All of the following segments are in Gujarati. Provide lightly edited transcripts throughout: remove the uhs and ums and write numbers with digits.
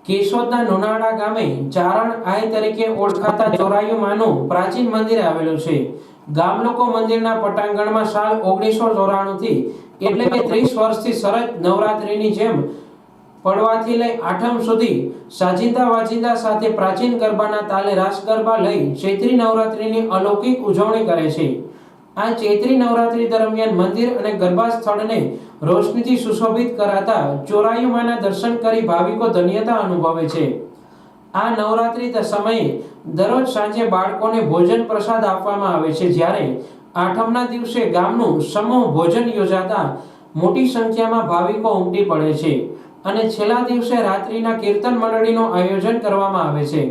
કેશોદના નુનાળા ગામે ચારણ આઈ તરીકે ઓળખાતા ચોરાયુમાનું પ્રાચીન મંદિર આવેલું છે। ગામ લોકો મંદિરના પટાંગણમાં સાલ 1994 થી એટલે કે 30 વર્ષથી શરદ નવરાત્રિની જેમ પડવાથી લઈ આઠમ સુધી સાજિંદા વાજિંદા સાથે પ્રાચીન ગરબાના તાલે રાસ ગરબા લઈ ચૈત્રી નવરાત્રિની અલૌકિક ઉજવણી કરે છે। આ ચૈત્રી નવરાત્રી દરમિયાન મંદિર અને ગરબા સ્થળને રોશનીથી સુશોભિત કરાતા ચોરાયુમાના દર્શન કરી ભાવિકો ધન્યતા અનુભવે છે। આ નવરાત્રી સમયે દરરોજ સાંજે બાળકોને ભોજન પ્રસાદ આપવામાં આવે છે, જ્યારે આઠમના દિવસે ગામનું સમૂહ ભોજન યોજાતા મોટી સંખ્યામાં ભાવિકો ઉમટી પડે છે અને છેલ્લા દિવસે રાત્રિના કીર્તન મંડળીનું આયોજન કરવામાં આવે છે।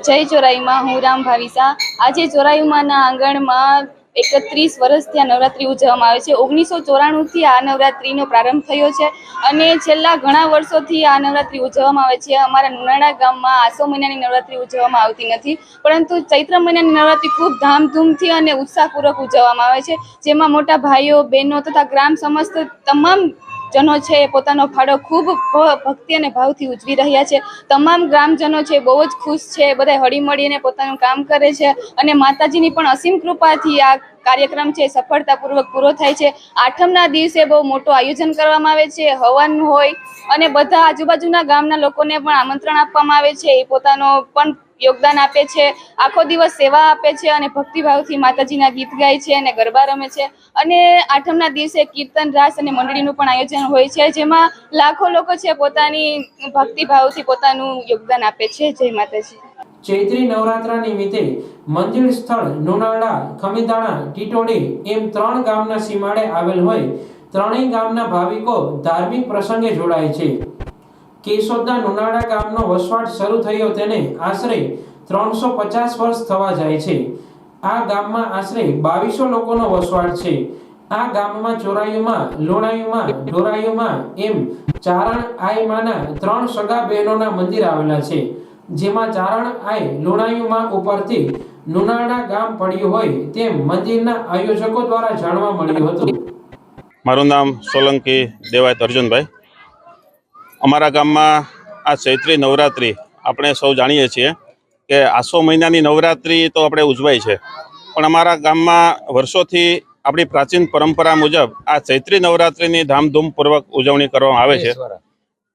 જય ચોરાયુમાં, હું રામ ભાવિસા। આજે ચોરાયુમાના આંગણમાં 31 વર્ષથી આ નવરાત્રિ ઉજવવામાં આવે છે। 1994થી આ નવરાત્રિનો પ્રારંભ થયો છે અને છેલ્લા ઘણા વર્ષોથી આ નવરાત્રિ ઉજવવામાં આવે છે। અમારા નુનાળા ગામમાં આસો મહિનાની નવરાત્રિ ઉજવવામાં આવતી નથી, પરંતુ ચૈત્ર મહિનાની નવરાત્રિ ખૂબ ધામધૂમથી અને ઉત્સાહપૂર્વક ઉજવવામાં આવે છે, જેમાં મોટા ભાઈઓ, બહેનો તથા ગ્રામ સમસ્ત તમામ જનો છે પોતાનો ફાળો ખૂબ ભક્તિ અને ભાવથી ઉજવી રહ્યા છે। તમામ ગ્રામજનો છે બહુ જ ખુશ છે, બધા હળીમળીને પોતાનું કામ કરે છે અને માતાજીની પણ અસીમ કૃપાથી આ કાર્યક્રમ છે સફળતાપૂર્વક પૂરો થાય છે। આઠમના દિવસે બહુ મોટું આયોજન કરવામાં આવે છે, હવન હોય અને બધા આજુબાજુના ગામના લોકોને પણ આમંત્રણ આપવામાં આવે છે, એ પોતાનો પણ યોગદાન આપે છે, આખો દિવસ સેવા આપે છે અને ભક્તિભાવથી માતાજીના ગીત ગાય છે અને ગરબા રમે છે। અને આઠમના દિવસે કીર્તન, રાસ અને મંડળીનું પણ આયોજન હોય છે, જેમાં લાખો લોકો છે પોતાની ભક્તિભાવથી પોતાનું યોગદાન આપે છે। જય માતાજી। ચૈત્રી નવરાત્રા નિમિત્તે મંદિર સ્થળ નુનાળા, ખમીદાણા, ટીટોડી એમ 3 ગામના સીમાડે આવેલ હોય ત્રણેય ગામના ભાવિકો ધાર્મિક પ્રસંગે જોડાય છે। કેશોદના નુનાળા ગામનો વસવાટ શરૂ થયો તેને આશરે 350 વર્ષ થવા જાય છે। આ ગામમાં આશરે 2200 લોકોનો વસવાટ છે। આ ગામમાં ચોરાયુમાં, લુણાયુમાં, ઢોરાયુમાં એમ ચારણ આઈ માના 3 સગા બહેનોના મંદિર આવેલા છે, જેમાં ચારણ આઈ લુણાયુમાં ઉપરથી નુનાળા ગામ પડ્યું હોય તેમ મંદિરના આયોજકો દ્વારા જાણવા મળ્યું હતું। મારું નામ સોલંકી દેવાયત અર્જુનભાઈ। અમારા ગામમાં આ ચૈત્રી નવરાત્રિ આપણે સૌ જાણીએ છીએ કે આસો મહિનાની નવરાત્રિ તો આપણે ઉજવાય છે, પણ અમારા ગામમાં વર્ષોથી આપણી પ્રાચીન પરંપરા મુજબ આ ચૈત્રી નવરાત્રિની ધામધૂમપૂર્વક ઉજવણી કરવામાં આવે છે।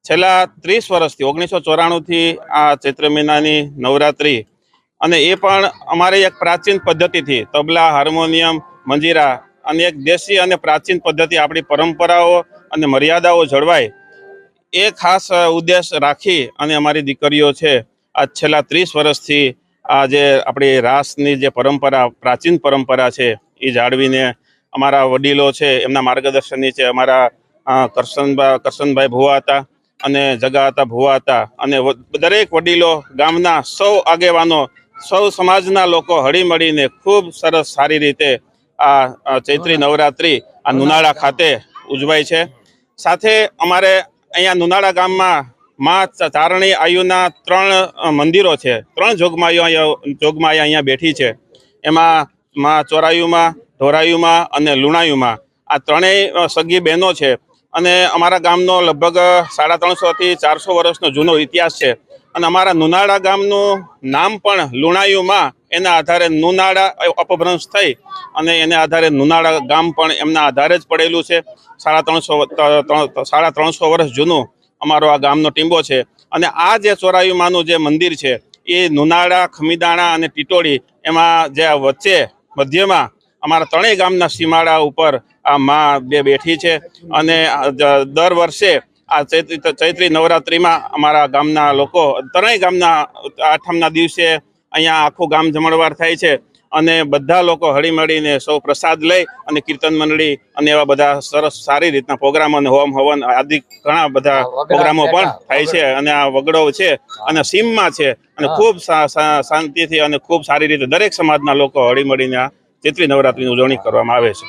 છેલ્લા 30 વર્ષથી 1994થી આ ચૈત્ર મહિનાની નવરાત્રિ, અને એ પણ અમારી એક પ્રાચીન પદ્ધતિથી તબલા, હાર્મોનિયમ, મંજીરા અને એક દેશી અને પ્રાચીન પદ્ધતિ આપણી પરંપરાઓ અને મર્યાદાઓ જળવાય એ ખાસ ઉદ્દેશ રાખી અને અમારી દીકરીઓ છે આ છેલ્લા 30 વર્ષથી આ જે આપણી રાસની જે પરંપરા, પ્રાચીન પરંપરા છે એ જાળવીને અમારા વડીલો છે એમના માર્ગદર્શન નીચે અમારા કરશનભાઈ ભુવા હતા અને જગા હતા, ભુવા હતા અને દરેક વડીલો, ગામના સૌ આગેવાનો, સૌ સમાજના લોકો હળીમળીને ખૂબ સરસ સારી રીતે આ ચૈત્રી નવરાત્રિ આ નુનાળા ખાતે ઉજવાય છે। સાથે અમારે અહીંયા નુનાળા ગામમાં માં ચારણી આયુના 3 મંદિરો છે, 3 જોગમાયા અહીંયા બેઠી છે। એમાં માં ચોરાયુમાં, ઢોરાયુમાં અને લુણાયુમાં આ ત્રણેય સગી બહેનો છે અને અમારા ગામનો લગભગ 350 થી 400 વર્ષનો જૂનો ઇતિહાસ છે। અને અમારા નુનાળા ગામનું નામ પણ લુણાયુમાં એના આધારે નુનાળા અપભ્રંશ થઈ અને એને આધારે નુનાળા ગામ પણ એમના આધારે જ પડેલું છે। 350 વર્ષ જૂનું અમારો આ ગામનો ટીંબો છે। અને આ જે ચોરાયુમાનું જે મંદિર છે એ નુનાળા, ખમીદાણા અને ટીટોડી એમાં જે વચ્ચે મધ્યમાં અમારા ત્રણેય ગામના સીમાડા ઉપર આ માં બેઠી છે। અને દર વર્ષે આ ચૈત્રી નવરાત્રિમાં અમારા ગામના લોકો, ત્રણેય ગામના આઠમના દિવસે અહીંયા આખું ગામ જમણવાર થાય છે અને બધા લોકો હળીમળીને સૌ પ્રસાદ લઈ અને કીર્તન મંડળી અને એવા બધા સરસ સારી રીતના પ્રોગ્રામો અને હોમ હવન આદિ ઘણા બધા પ્રોગ્રામો પણ થાય છે। અને આ વગડો છે અને સીમમાં છે અને ખૂબ શાંતિથી અને ખૂબ સારી રીતે દરેક સમાજના લોકો હળીમળીને આ ચૈત્રી નવરાત્રિની ઉજવણી કરવામાં આવે છે।